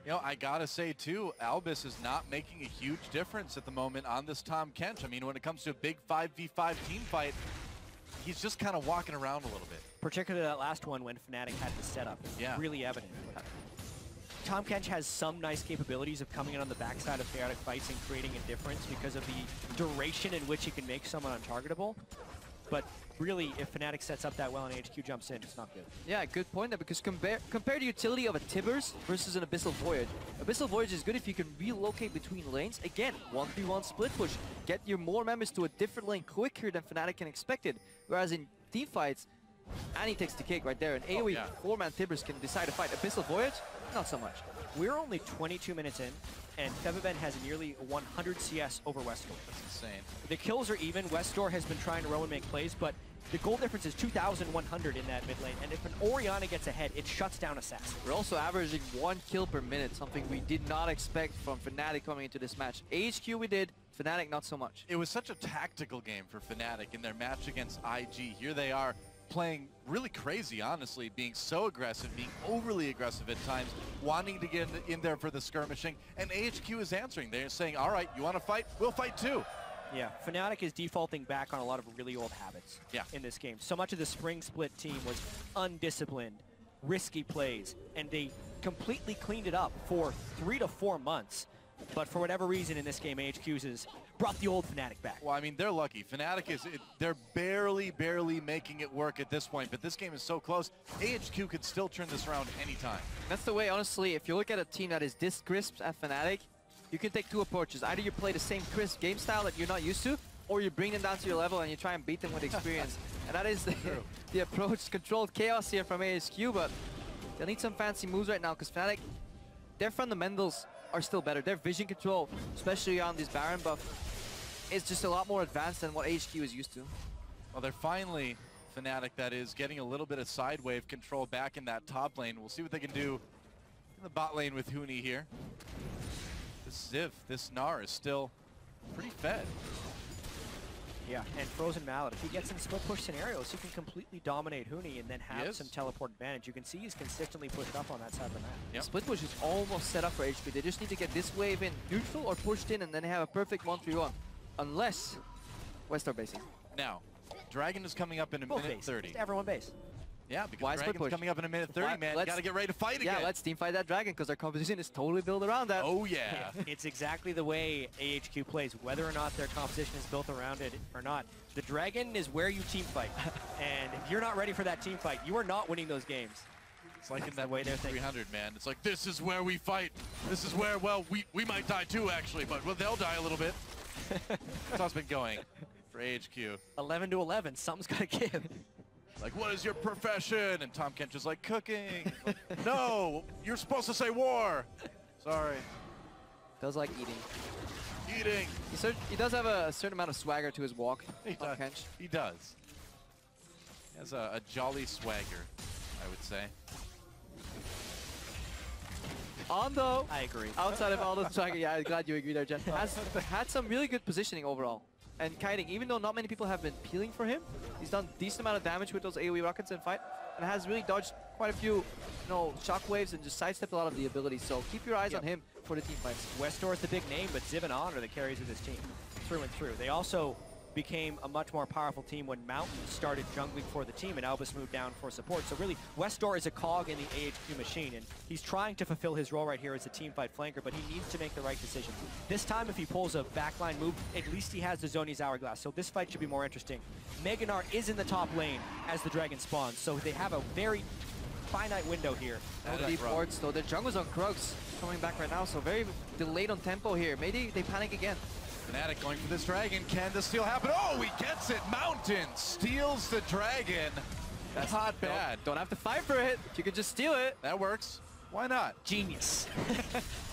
You know, I gotta say too, Albus is not making a huge difference at the moment on this Tahm Kench. I mean, when it comes to a big 5v5 team fight, he's just kind of walking around a little bit. Particularly that last one when Fnatic had the setup. It's really evident. Tahm Kench has some nice capabilities of coming in on the backside of chaotic fights and creating a difference because of the duration in which he can make someone untargetable. But really, if Fnatic sets up that well and HQ jumps in, it's not good. Yeah, good point there, because compare the utility of a Tibbers versus an Abyssal Voyage. Abyssal Voyage is good if you can relocate between lanes. Again, 1v1 split push. Get your more members to a different lane quicker than Fnatic can expect it. Whereas in team fights, Annie takes the cake right there. An AoE 4-man Tibbers can decide to fight. Abyssal Voyage, not so much. We're only 22 minutes in, and Fevivim has nearly 100 CS over Westor. That's insane. The kills are even. Westor has been trying to roam and make plays, but the goal difference is 2,100 in that mid lane, and if an Orianna gets ahead, it shuts down Assassin. We're also averaging 1 kill per minute, something we did not expect from Fnatic coming into this match. AHQ we did, Fnatic not so much. It was such a tactical game for Fnatic in their match against IG. Here they are playing really crazy, honestly, being so aggressive, being overly aggressive at times, wanting to get in there for the skirmishing, and AHQ is answering. They're saying, all right, you want to fight? We'll fight too. Yeah, Fnatic is defaulting back on a lot of really old habits in this game. So much of the spring split team was undisciplined, risky plays, and they completely cleaned it up for 3 to 4 months. But for whatever reason in this game, AHQ's has brought the old Fnatic back. Well, I mean, they're lucky. Fnatic they're barely making it work at this point, but this game is so close. AHQ could still turn this around anytime. That's the way, honestly, if you look at a team that is this crisp at Fnatic, you can take two approaches. Either you play the same crisp game style that you're not used to, or you bring them down to your level and you try and beat them with experience. And that is the approach. Controlled chaos here from AHQ, but they'll need some fancy moves right now because Fnatic, their fundamentals are still better. Their vision control, especially on this Baron buff, is just a lot more advanced than what AHQ is used to. Well, they're finally, Fnatic that is, getting a little bit of side wave control back in that top lane. We'll see what they can do in the bot lane with Huni here. This Ziv, this Gnar is still pretty fed. Yeah, and Frozen Mallet, if he gets in split push scenarios, he can completely dominate Huni and then have some teleport advantage. You can see he's consistently pushed up on that side of the map. Yep. Split push is almost set up for HP. They just need to get this wave in neutral or pushed in and then have a perfect 1-3-1. Unless Westar basing. Now, Dragon is coming up in a minute 30. Just everyone base. Yeah, because Why split Dragon's push? coming up in a minute 30, man. You gotta get ready to fight again. Yeah, let's team fight that Dragon because their composition is totally built around that. Oh, yeah. It's exactly the way AHQ plays, whether or not their composition is built around it or not. The Dragon is where you team fight. And if you're not ready for that team fight, you are not winning those games. It's like in the that way they're 300, man. It's like, this is where we fight. This is where, well, we might die too, actually, but well, they'll die a little bit. That's how it's been going for AHQ. 11 to 11, something's got to give. Like, what is your profession? And Tom Kent just like, cooking. No, you're supposed to say war. Sorry. Does like eating. Eating. He does have a certain amount of swagger to his walk. He does. He does. He has a jolly swagger, I would say. Ando, I agree. outside of all the swagger, yeah, I'm glad you agree there, Jen, has had some really good positioning overall. And kiting, even though not many people have been peeling for him, he's done a decent amount of damage with those AoE rockets in fight, and has really dodged quite a few, shockwaves and just sidestepped a lot of the abilities. So keep your eyes on him for the team fights. Westor is the big name, but Ziv and On are the carries of this team, through and through. They also became a much more powerful team when Mountain started jungling for the team and Albus moved down for support. So really, Westor is a cog in the AHQ machine, and he's trying to fulfill his role right here as a team fight flanker, but he needs to make the right decision. This time, if he pulls a backline move, at least he has the Zoni's Hourglass, so this fight should be more interesting. Mega Gnar is in the top lane as the Dragon spawns, so they have a very finite window here. Deep wards though, their jungle's on Krugs coming back right now, so very delayed on tempo here. Maybe they panic again. Fnatic going for this Dragon. Can the steal happen? Oh, he gets it. Mountain steals the Dragon. That's not bad. Don't have to fight for it. You can just steal it. That works. Why not? Genius.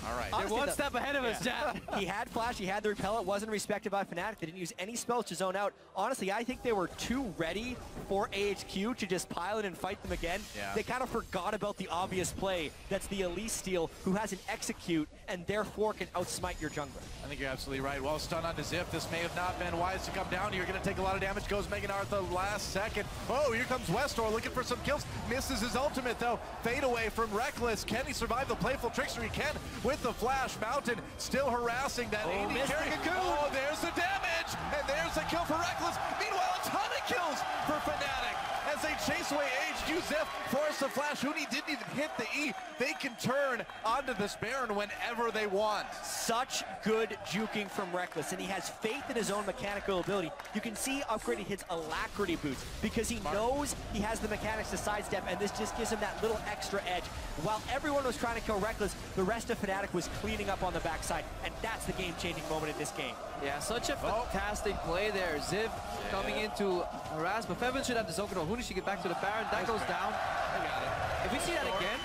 All right. They're one step ahead of us, Jack. He had flash, he had the repellent, wasn't respected by Fnatic. They didn't use any spells to zone out. Honestly, I think they were too ready for AHQ to just pile it and fight them again. Yeah. They kind of forgot about the obvious play. That's the Elise steal who has an execute and therefore can outsmite your jungler. I think you're absolutely right. Well, stun onto Ziv. This may have not been wise to come down. You're going to take a lot of damage. Goes Mega Gnar at the last second. Oh, here comes Westor looking for some kills. Misses his ultimate, though. Fade away from Reckless. Can he survive the playful trickster? He can with the flash. Mountain still harassing that AD carry. Oh, there's the damage. And there's the kill for Reckless. Meanwhile, a ton of kills for Fnatic. As they chase away AHQ, Ziv forced the flash. Huni didn't even hit the E. They can turn onto this Baron whenever they want. Such good juking from Reckless, and he has faith in his own mechanical ability. You can see upgraded hits alacrity boots because he knows he has the mechanics to sidestep, and this just gives him that little extra edge. While everyone was trying to kill Reckless, the rest of Fnatic was cleaning up on the backside, and that's the game-changing moment in this game. Yeah, such a fantastic play there. Ziv coming into harass, but Fevin should have the zone control. Huni should get back to the Baron. That goes down. I got it. If we see that again,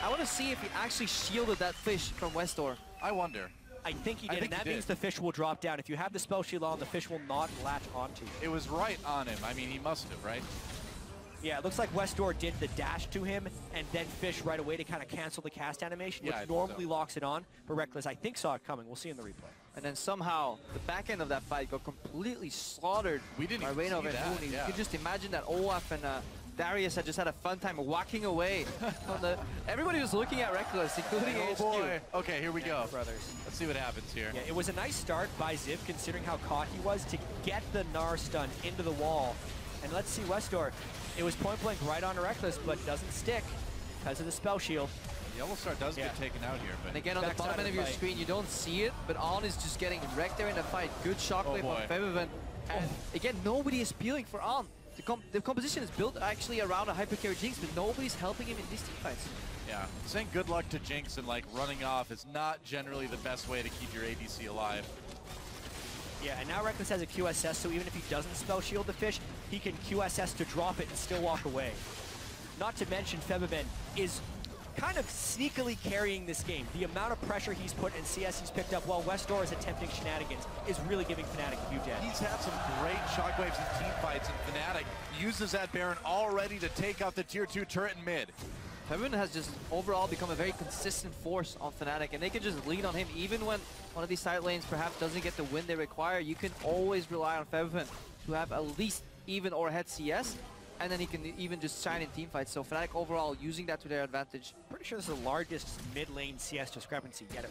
I want to see if he actually shielded that fish from Westor. I wonder. I think he did, and that means the fish will drop down. If you have the spell shield on, the fish will not latch onto you. It was right on him. I mean, he must have, right? Yeah, it looks like Westor did the dash to him and then fish right away to kind of cancel the cast animation, which normally locks it on. But Reckless, I think, saw it coming. We'll see in the replay. And then somehow, the back end of that fight got completely slaughtered by Reynolds and Huni. You can just imagine that Olaf and Darius had just had a fun time whacking away. Everybody was looking at Reckless, including AHQ. Boy. Okay, here we go. Brothers. Let's see what happens here. Yeah, it was a nice start by Ziv, considering how caught he was, to get the Gnar stun into the wall. And let's see Westor. It was point blank right on Reckless, but doesn't stick because of the spell shield. Yellow Star does get taken out here, but And again, on the bottom end of your screen, you don't see it, but On is just getting wrecked there in the fight. Good shockwave from Febiven. And again, nobody is peeling for On. The composition is built actually around a hyper carry Jinx, but nobody's helping him in these team fights. yeah, saying good luck to Jinx and like running off is not generally the best way to keep your ADC alive. Yeah, and now Reckless has a QSS, so even if he doesn't spell shield the fish, he can QSS to drop it and still walk away. Not to mention Febiven is kind of sneakily carrying this game. The amount of pressure he's put and CS he's picked up while Westdoor is attempting shenanigans is really giving Fnatic a huge edge. He's had some great shockwaves in team fights, and Fnatic uses that Baron already to take out the tier 2 turret in mid. Febiven has just overall become a very consistent force on Fnatic, and they can just lean on him even when one of these side lanes perhaps doesn't get the win they require. You can always rely on Febiven to have at least even or ahead CS, and then he can even just shine in team fights. So Fnatic overall using that to their advantage. Pretty sure this is the largest mid lane CS discrepancy yet.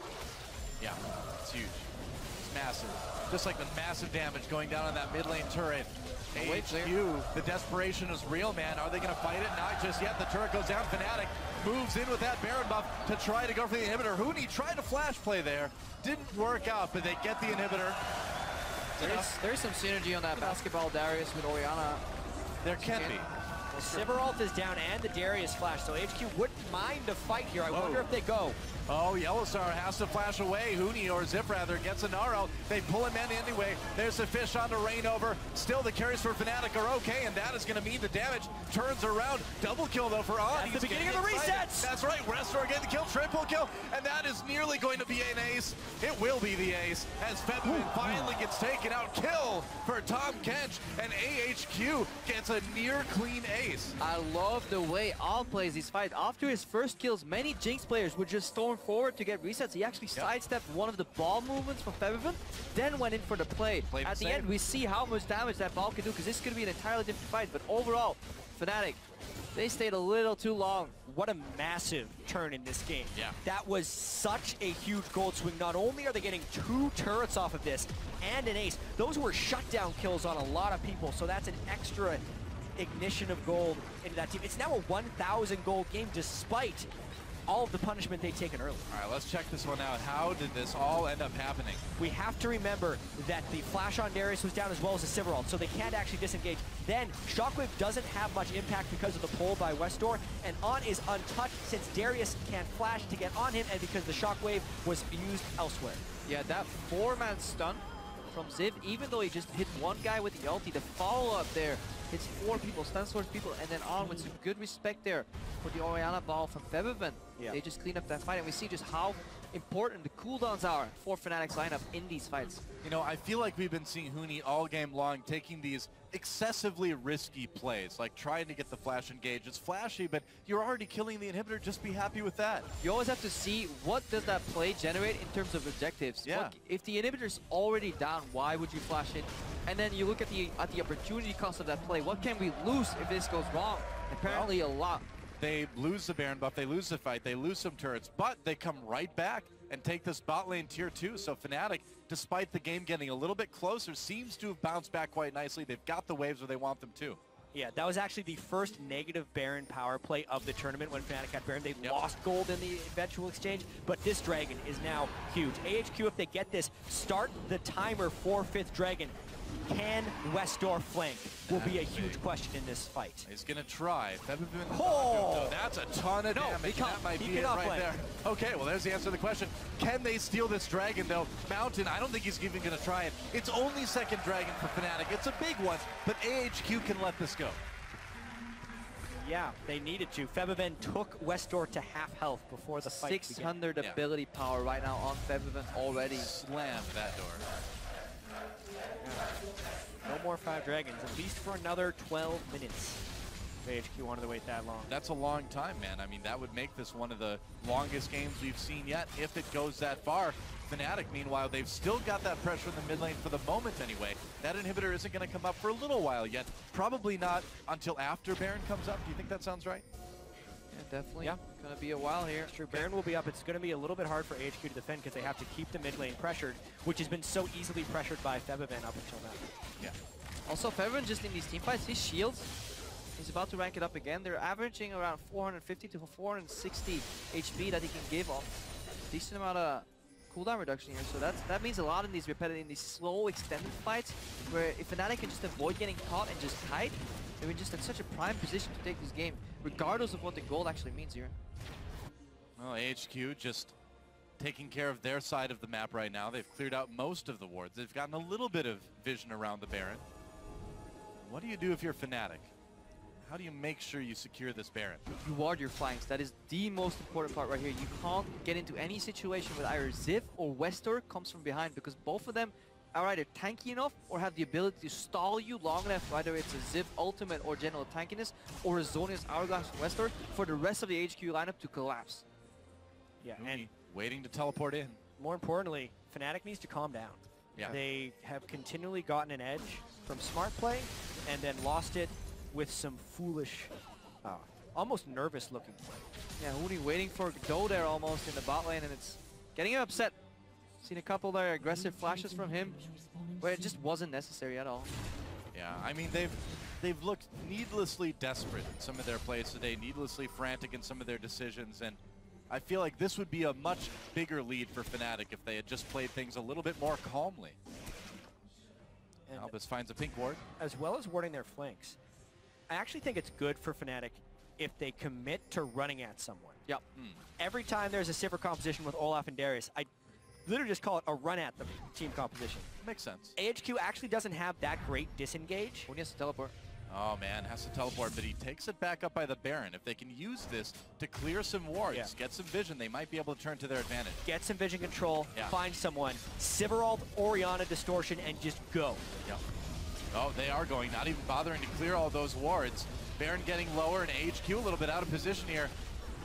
Yeah, it's huge. It's massive. Just like the massive damage going down on that mid lane turret. AHQ, the desperation is real, man. Are they going to fight it? Not just yet. The turret goes down. Fnatic moves in with that Baron buff to try to go for the inhibitor. Huni tried to flash play there. Didn't work out, but they get the inhibitor. There's some synergy on that basketball Darius with Orianna. There can be. Well, Sivert is down and the Darius flash, so HQ wouldn't mind a fight here. I wonder if they go. Oh, Yellow Star has to flash away. Huni, or Zip rather, gets a Gnar out. They pull him in anyway. There's the fish on the rain over. Still, the carries for Fnatic are okay, and that is going to mean the damage turns around. Double kill, though, for On. That's the beginning of the resets. That's right. Westdoor getting the kill, triple kill, and that is nearly going to be an ace. It will be the ace as Febiven finally gets taken out. Kill for Tom Kench, and AHQ gets a near clean ace. I love the way On plays this fight. After his first kills, many Jinx players would just storm forward to get resets. He actually sidestepped one of the ball movements from Febiven, then went in for the play. At the end, we see how much damage that ball can do, because this could be an entirely different fight. But overall, Fnatic, they stayed a little too long. What a massive turn in this game. Yeah. That was such a huge gold swing. Not only are they getting 2 turrets off of this and an ace, those were shutdown kills on a lot of people, so that's an extra ignition of gold into that team. It's now a 1,000 gold game despite all of the punishment they'd taken early. All right, let's check this one out. How did this all end up happening? We have to remember that the flash on Darius was down as well as the Sivert, so they can't actually disengage. Then Shockwave doesn't have much impact because of the pull by Westdoor, and On is untouched since Darius can't flash to get on him, and because the Shockwave was used elsewhere. Yeah, that 4-man stun from Ziv, even though he just hit one guy with the ulti, the follow-up there hits 4 people, stun source people, and then On with some good respect there for the Orianna ball from Febiven. They just clean up that fight, and we see just how important the cooldowns are for Fnatic's lineup in these fights. You know, I feel like we've been seeing Huni all game long taking these excessively risky plays, like trying to get the flash engage. It's flashy, but you're already killing the inhibitor. Just be happy with that. You always have to see what does that play generate in terms of objectives. Yeah. If the inhibitor's already down, why would you flash it? And then you look at the opportunity cost of that play. What can we lose if this goes wrong? Apparently a lot. They lose the Baron buff, they lose the fight, they lose some turrets, but they come right back and take this bot lane tier 2. So Fnatic, despite the game getting a little bit closer, seems to have bounced back quite nicely. They've got the waves where they want them to. Yeah, that was actually the first negative Baron power play of the tournament when Fnatic had Baron. They lost gold in the eventual exchange, but this Dragon is now huge. AHQ, if they get this, start the timer for 5th Dragon. Can Westdoor flank will be a huge question in this fight. He's going to try. Oh! That's a ton of damage. That might be it right there. Okay, well, there's the answer to the question. Can they steal this Dragon, though? Mountain, I don't think he's even going to try it. It's only 2nd Dragon for Fnatic. It's a big one, but AHQ can let this go. Yeah, they needed to. Febiven took Westdoor to half health before the fight 600 ability power right now on Febiven already. Slammed that door. No more 5 dragons, at least for another 12 minutes. AHQ wanted to wait that long. That's a long time, man. I mean, that would make this one of the longest games we've seen yet, if it goes that far. Fnatic, meanwhile, they've still got that pressure in the mid lane for the moment anyway. That inhibitor isn't going to come up for a little while yet. Probably not until after Baron comes up. Do you think that sounds right? Yeah, definitely. Yeah. Gonna be a while here. It's true. Baron will be up. It's going to be a little bit hard for AHQ to defend because they have to keep the mid lane pressured, which has been so easily pressured by Febiven up until now. Yeah. Also, Febiven just in these team fights, his shields He's about to rank it up again. They're averaging around 450 to 460 HP that he can give off. Decent amount of cooldown reduction here, so that means a lot in these slow extended fights, where if Fnatic can just avoid getting caught and just kite, they're in just in such a prime position to take this game, regardless of what the gold actually means here. Well, AHQ just taking care of their side of the map right now. They've cleared out most of the wards. They've gotten a little bit of vision around the Baron. What do you do if you're Fnatic? How do you make sure you secure this Baron? You ward your flanks. That is the most important part right here. You can't get into any situation where either Ziv or Westor comes from behind, because both of them are either tanky enough or have the ability to stall you long enough, whether it's a Ziv ultimate or general tankiness, or a Zonius Hourglass from Westor, for the rest of the HQ lineup to collapse. Yeah, and waiting to teleport in. More importantly, Fnatic needs to calm down. Yeah. They have continually gotten an edge from smart play and then lost it with some foolish, almost nervous looking play. Yeah, Huni waiting for Godot there almost in the bot lane, and it's getting him upset. Seen a couple there aggressive flashes from him where it just wasn't necessary at all. Yeah, I mean, they've looked needlessly desperate in some of their plays today, needlessly frantic in some of their decisions, and I feel like this would be a much bigger lead for Fnatic if they had just played things a little bit more calmly. And Albus finds a pink ward. As well as warding their flanks, I actually think it's good for Fnatic if they commit to running at someone. Yep. Every time there's a Sivir composition with Olaf and Darius, I literally just call it a run at the team composition. Makes sense. AHQ actually doesn't have that great disengage. Huni has to teleport. Oh man, has to teleport, but he takes it back up by the Baron. If they can use this to clear some wards, get some vision, they might be able to turn to their advantage. Get some vision control, find someone, Sivir ult, Orianna distortion, and just go. Yep. Oh, they are going, not even bothering to clear all those wards. Baron getting lower, and AHQ a little bit out of position here.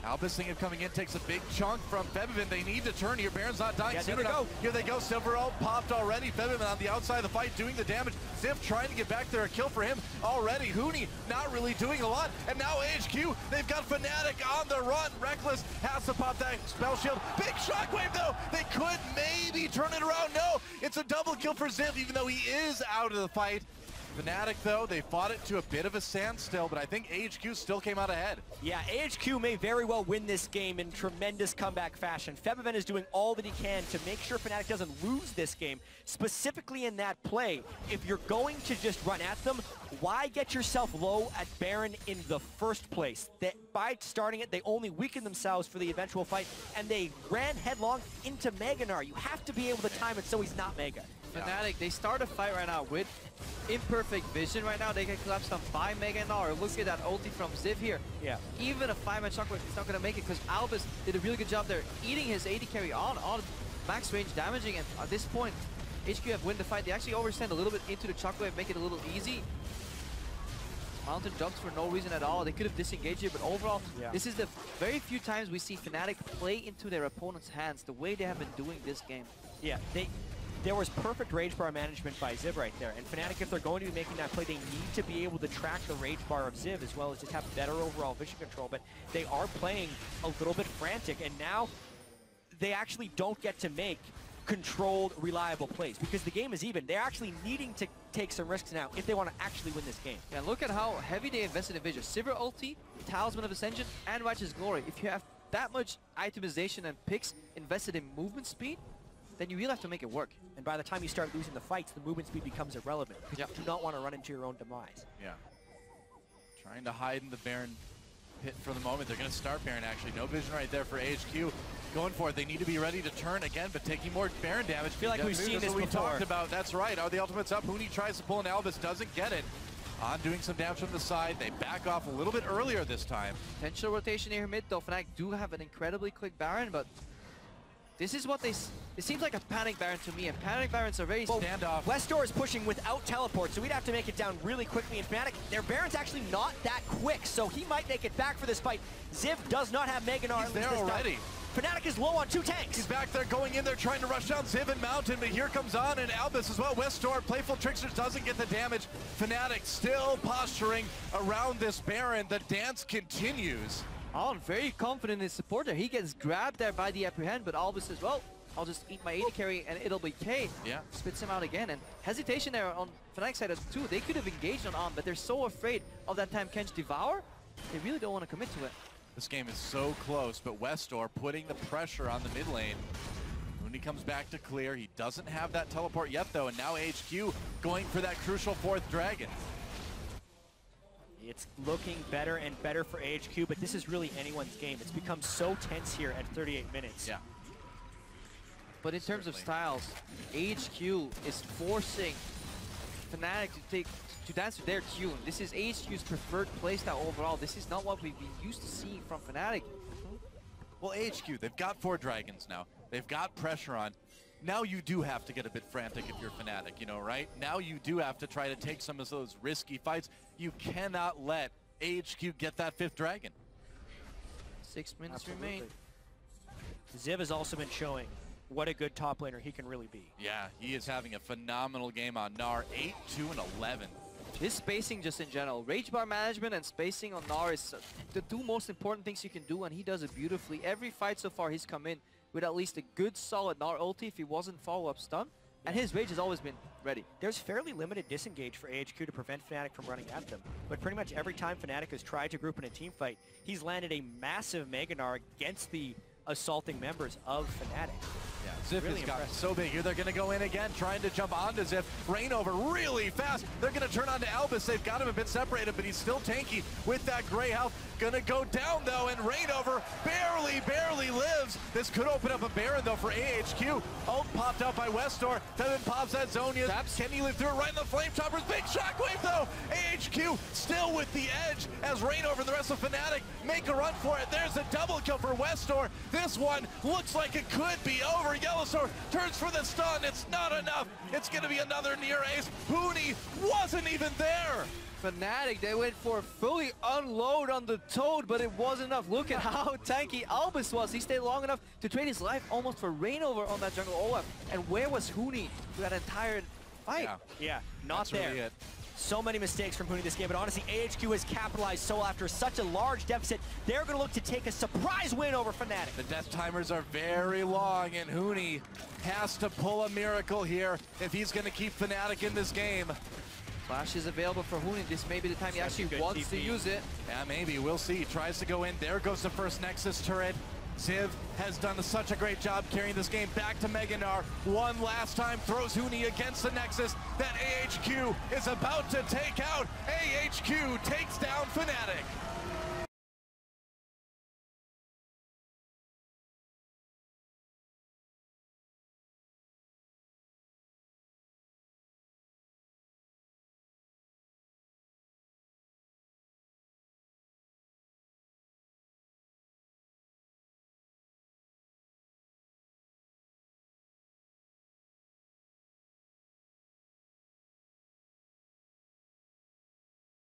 Albus thinking of coming in, takes a big chunk from Febiven. They need to turn here. Baron's not dying soon enough. Here they go. Silver ult popped already. Febiven on the outside of the fight doing the damage. Ziv trying to get back there. A kill for him already. Huni not really doing a lot. And now AHQ, they've got Fnatic on the run. Reckless has to pop that spell shield. Big shockwave though. They could maybe turn it around. No, it's a double kill for Ziv, even though he is out of the fight. Fnatic, though, they fought it to a bit of a standstill, but I think AHQ still came out ahead. Yeah, AHQ may very well win this game in tremendous comeback fashion. Febiven is doing all that he can to make sure Fnatic doesn't lose this game, specifically in that play. If you're going to just run at them, why get yourself low at Baron in the first place? By starting it, they only weakened themselves for the eventual fight, and they ran headlong into Meganar. You have to be able to time it so he's not Mega. Fnatic, they start a fight right now with imperfect vision right now. They get collapsed on by Meganar. Look at that ulti from Ziv here. Yeah. Even a 5-man shockwave is not going to make it, because Albus did a really good job there eating his AD carry on max range damaging, and at this point, HQ have win the fight. They actually overstand a little bit into the shockwave, make it a little easy. Mountain jumps for no reason at all. They could have disengaged it, but overall, this is the very few times we see Fnatic play into their opponent's hands the way they have been doing this game. Yeah, there was perfect rage bar management by Ziv right there. And Fnatic, if they're going to be making that play, they need to be able to track the rage bar of Ziv as well as just have better overall vision control. But they are playing a little bit frantic, and now they actually don't get to make controlled, reliable plays because the game is even. They're actually needing to take some risks now if they want to actually win this game. Yeah, look at how heavy they invested in vision. Sivir ulti, Talisman of Ascension, and Righteous Glory. If you have that much itemization and picks invested in movement speed, then you really have to make it work. And by the time you start losing the fights, the movement speed becomes irrelevant. Because you do not want to run into your own demise. Yeah. Trying to hide in the Baron pit for the moment. They're going to start Baron, actually. No vision right there for AHQ. Going for it. They need to be ready to turn again, but taking more Baron damage. I feel like we've seen this before. We talked about. That's right. Oh, the ultimate's up. Huni tries to pull an Albus, doesn't get it. On doing some damage from the side. They back off a little bit earlier this time. Potential rotation here mid, though. Fnatic do have an incredibly quick Baron, but this is what it seems like a panic Baron to me, and panic Barons are very standoff. Westor is pushing without teleport, so we'd have to make it down really quickly. And Fnatic, their Baron's actually not that quick, so he might make it back for this fight. Ziv does not have Meganar. He's there already. Fnatic is low on 2 tanks. He's back there going in there trying to rush down Ziv and Mountain, but here comes On and Albus as well. Westor, Playful Tricksters doesn't get the damage. Fnatic still posturing around this Baron. The dance continues. On very confident in his support there. He gets grabbed there by the upper hand, but Albus says, well, I'll just eat my 80 carry and it'll be K. Yeah. Spits him out again. And hesitation there on Fnatic's side as too. They could have engaged on, but they're so afraid of that time Kench Devour. They really don't want to commit to it. This game is so close, but Westor putting the pressure on the mid lane. When he comes back to clear, he doesn't have that teleport yet though, and now AHQ going for that crucial 4th dragon. It's looking better and better for AHQ, but this is really anyone's game. It's become so tense here at 38 minutes. Yeah. But in terms of styles, AHQ is forcing Fnatic to dance to their tune. This is AHQ's preferred playstyle overall. This is not what we've been used to seeing from Fnatic. Well, AHQ, they've got 4 dragons now. They've got pressure on. Now you do have to get a bit frantic if you're Fnatic, you know, right? Now you do have to try to take some of those risky fights. You cannot let AHQ get that 5th dragon. 6 minutes Absolutely. remain. Ziv has also been showing what a good top laner he can really be. Yeah, he is having a phenomenal game on Gnar, 8, 2, and 11. His spacing just in general. Rage bar management and spacing on Gnar is the 2 most important things you can do, and he does it beautifully. Every fight so far he's come in with at least a good solid Gnar ulti if he wasn't follow-up stun, and his rage has always been ready. There's fairly limited disengage for AHQ to prevent Fnatic from running at them, but pretty much every time Fnatic has tried to group in a team fight, he's landed a massive Mega Gnar against the assaulting members of Fnatic. Yeah, Ziv Really has gotten impressive. so big here. They're going to go in again, trying to jump onto Ziv. Rainover really fast. They're going to turn onto Albus. They've got him a bit separated, but he's still tanky with that gray health. Going to go down, though, and Rainover barely lives. This could open up a Baron, though, for AHQ. Ult popped out by Westor. Then pops at Zhonya's. Can he live through it? Right in the Flame Choppers. Big shockwave, though. AHQ still with the edge as Rainover and the rest of Fnatic make a run for it. There's a double kill for Westor. This one looks like it could be over. Yellowsword turns for the stun. It's not enough. It's going to be another near ace. Huni wasn't even there. Fnatic, they went for a fully unload on the Toad, but it wasn't enough. Look at how tanky Albus was. He stayed long enough to trade his life almost for Rainover on that jungle Olaf. And where was Huni for that entire fight? Yeah, not That's there. really it. So many mistakes from Huni this game, but honestly, AHQ has capitalized so after such a large deficit. They're going to look to take a surprise win over Fnatic. The death timers are very long, and Huni has to pull a miracle here if he's going to keep Fnatic in this game. Flash is available for Huni. This may be the time he Such a actually good wants to TP. use it. Yeah, maybe. We'll see. Tries to go in. There goes the first Nexus turret. Ziv has done such a great job carrying this game back to Mega Gnar. One last time, throws Huni against the Nexus that AHQ is about to take out. AHQ takes down Fnatic.